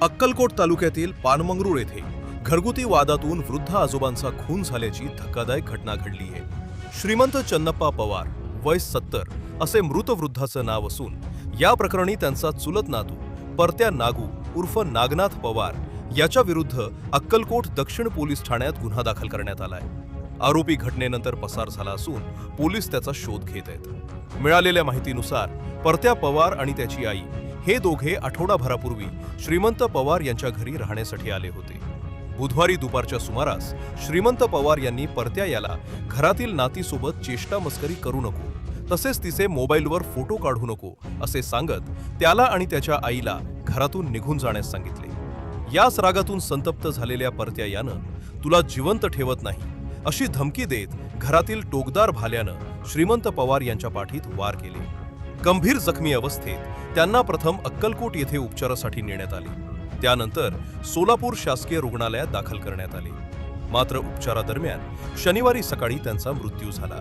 अक्कलकोट तालुक्यातील पानमंगरूळ येथे घरगुती वादातून वृद्ध आजोबांचा खून झाल्याची धक्कादायक घटना घडली आहे। श्रीमंत चन्नप्पा पवार वय 70 असे मृत वृद्धाचं नाव असून या प्रकरणी त्यांचा चुलत नातू परत्या नागू उर्फ नागनाथ पवार याच्या विरुद्ध अक्कलकोट दक्षिण पोलीस ठाण्यात गुन्हा दाखल करण्यात आलाय। आरोपी घटनेनंतर पसार झाला असून पोलीस त्याचा शोध घेत आहेत। मिळालेल्या माहितीनुसार परत्या पवार आणि त्याची आई हे दोघे आठवडाभरापूर्वी श्रीमंत पवार यांच्या घरी राहण्यासाठी आले होते। बुधवारी दुपारच्या सुमारास श्रीमंत पवार यांनी परत्या याला घरातील नातीसोबत चेष्टा मस्करी करू नको, तसेच तिचे मोबाईलवर फोटो काढू नको असे सांगत त्याला आणि त्याच्या आईला घरातून निघून जाण्यास सांगितले। याच रागातून संतप्त झालेल्या परत्या यानं तुला जिवंत ठेवत नाही अशी धमकी देत घरातील टोकदार भाल्यानं श्रीमंत पवार यांच्या पाठीत वार केले। गंभीर जखमी अवस्थेत त्यांना प्रथम अक्कलकोट येथे उपचारासाठी नेण्यात आले, त्यानंतर सोलापूर शासकीय रुग्णालयात दाखल करण्यात आले। मात्र उपचारादरम्यान शनिवारी सकाळी त्यांचा मृत्यू झाला।